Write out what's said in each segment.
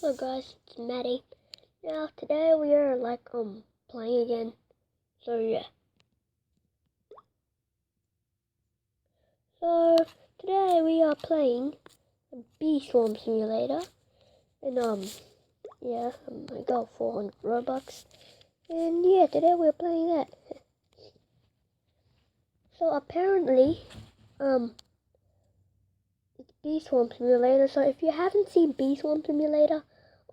Hello guys, it's Maddie. Now today we are playing again. So yeah. So today we are playing a Bee Swarm Simulator. And I got 400 Robux. And yeah, today we're playing that. So apparently, it's Bee Swarm Simulator. So if you haven't seen Bee Swarm Simulator,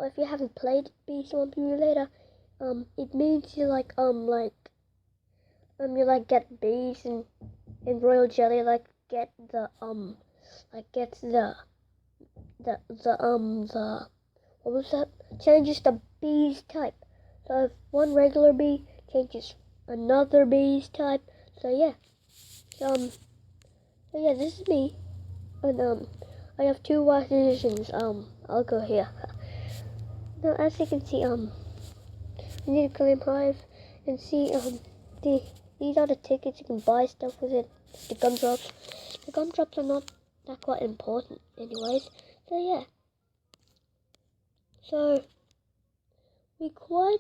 or if you haven't played Bee Swarm Simulator, it means you get bees and royal jelly get the what was that? Changes the bee's type. So if one regular bee changes another bee's type. So yeah. This is me. And I have two wise decisions. I'll go here. Now as you can see, you need to claim Hive and see these are the tickets. You can buy stuff with it. The gumdrops. The gumdrops are not that quite important anyways. So yeah. So we quite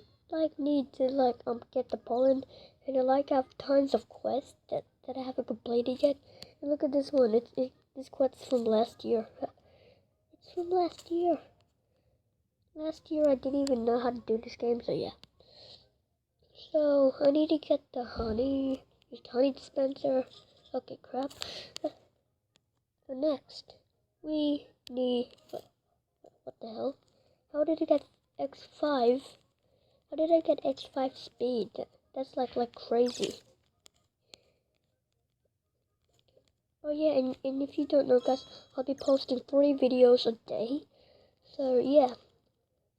need to get the pollen, and I have tons of quests that I haven't completed yet. And look at this one. This quest's from last year. It's from last year. Last year I didn't even know how to do this game, so yeah. So I need to get the honey. Use the honey dispenser. Okay, crap. So next we need what the hell? How did I get X5? How did I get X5 speed? That's like crazy. Oh yeah, and if you don't know guys, I'll be posting 3 videos a day. So yeah.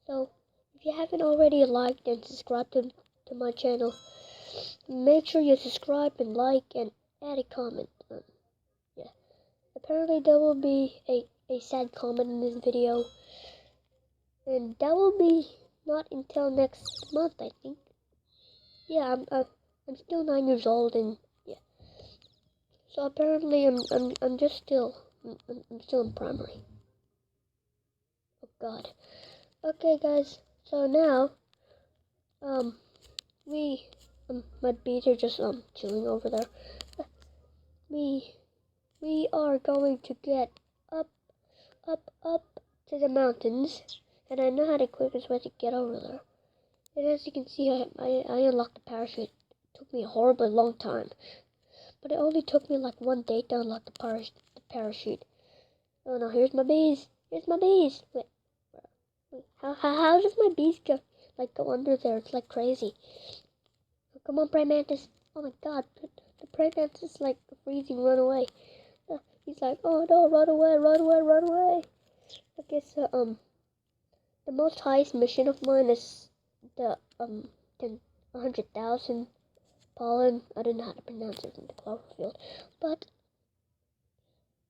So if you haven't already liked and subscribed to my channel, make sure you subscribe and like and add a comment. Yeah. Apparently there will be a sad comment in this video. And that will be not until next month, I think. Yeah, I'm still 9 years old, and yeah. So apparently I'm just still I'm still in primary. Oh God. Okay, guys. So now my bees are just chilling over there. We are going to get up to the mountains, and I know how the quickest way to get over there. And as you can see, I unlocked the parachute. It took me a horribly long time. But it only took me like 1 day to unlock the parachute. Oh no, here's my bees. Here's my bees. Wait. How does my bees go under there? It's like crazy. Oh, come on, praying mantis. Oh my God, the praying mantis is like freezing. Run away. He's like, oh no, run away, run away, run away. Okay, so the most highest mission of mine is the 100,000 pollen. I don't know how to pronounce it in the Cloverfield, but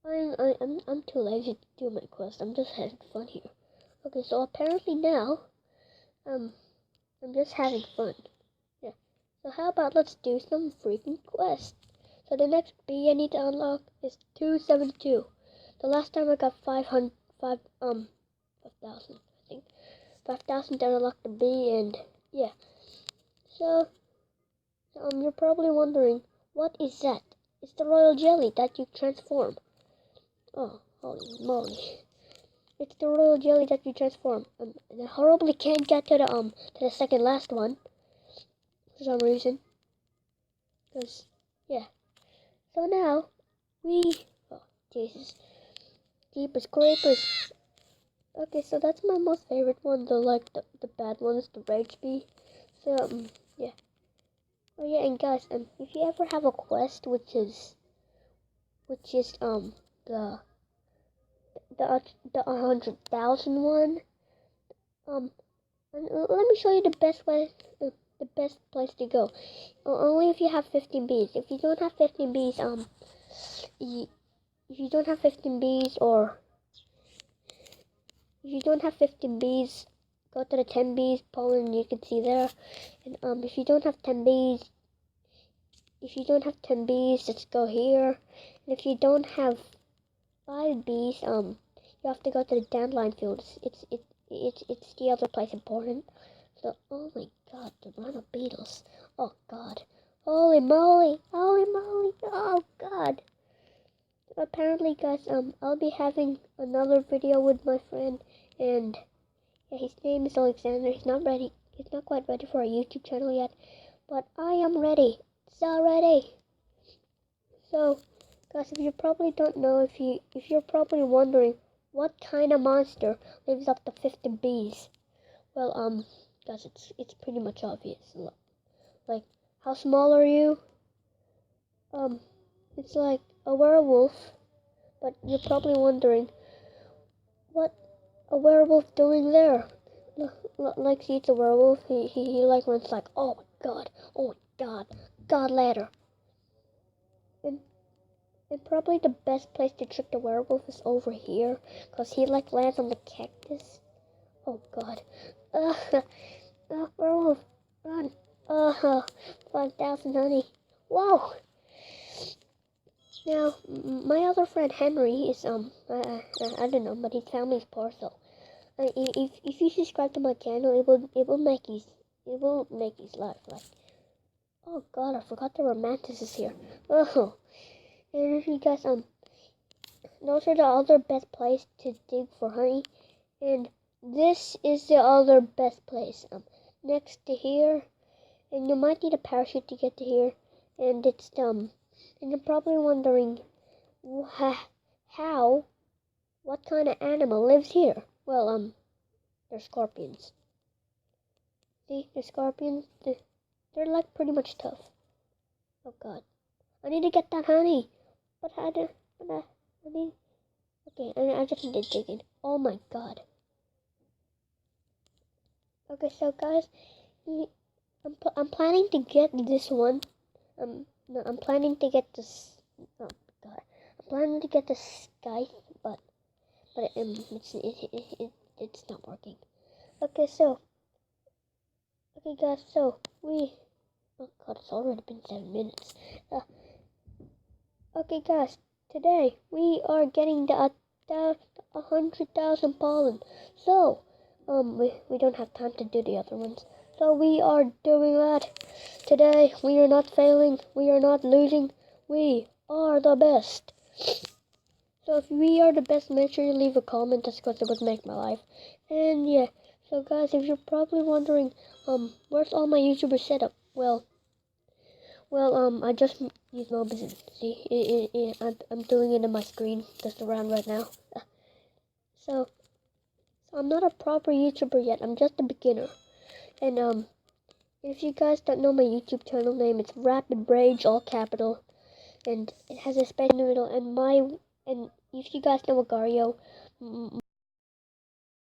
I'm too lazy to do my quest. I'm just having fun here. Okay, so apparently now, I'm just having fun. Yeah. So how about let's do some freaking quests. So the next bee I need to unlock is 272. The last time I got 5,000, I think. 5,000 to unlock the bee, and yeah. So you're probably wondering, what is that? It's the royal jelly that you transform. Oh, holy moly. It's the royal jelly that you transform. And I horribly can't get to the second last one. For some reason. Because, yeah. So now, oh, Jesus. Jeepers creepers. Okay, so that's my most favorite one. The bad one is the rage bee. So, yeah. Oh yeah, and guys, if you ever have a quest which is the 100,000 one, let me show you the best way, the best place to go. Only if you have 15 bees. If you don't have 15 bees, if you don't have 15 bees, or if you don't have 15 bees, go to the 10 bees pollen. You can see there. And if you don't have 10 bees, just go here. And if you don't have 5 bees, you have to go to the dandelion field. it's the other place important. So, oh my god, the run of beetles. Oh god. Holy moly! Holy moly! Oh god! Apparently, guys, I'll be having another video with my friend, and yeah, his name is Alexander. He's not ready. He's not quite ready for a YouTube channel yet, but I am ready. So ready. So, guys, if you probably don't know, if you're probably wondering what kind of monster lives up to 50 bees, well, guys, it's pretty much obvious. Like, how small are you? It's like a werewolf, but you're probably wondering what a werewolf doing there. Like, see, it's a werewolf. He like runs like, oh my god, oh my god, god ladder. And probably the best place to trick the werewolf is over here, cause he like lands on the cactus. Oh god. Werewolf, run. 5,000 honey. Whoa. Now, my other friend Henry is, I don't know, but his family's poor, so, if you subscribe to my channel, it will make his life, like, oh god, I forgot the romantic is here. Oh, and if you guys, those are the other best place to dig for honey, and this is the other best place, next to here, and you might need a parachute to get to here, and it's, and you're probably wondering, how, what kind of animal lives here? Well, they're scorpions. See, the scorpions, they're like pretty much tough. Oh god, I need to get that honey, but I need, okay, I just need to dig in. Oh my god. Okay, so guys, I'm planning to get this one. No, I'm planning to get this. Oh god, I'm planning to get the sky, but it's not working. Okay, so okay, guys, so oh god, it's already been 7 minutes. Okay, guys, today we are getting the 100,000 pollen. So, we don't have time to do the other ones. So we are doing that today. We are not failing. We are not losing. We are the best. So if we are the best, make sure you leave a comment. That's because it would make my life. And yeah, so guys, if you're probably wondering, where's all my YouTuber setup? Well, I just use Mobizen. See, I'm doing it on my screen just around right now. So I'm not a proper YouTuber yet. I'm just a beginner. And if you guys don't know my YouTube channel name, it's Rapid Rage, all capital, and it has a space in the middle. And if you guys know Agario,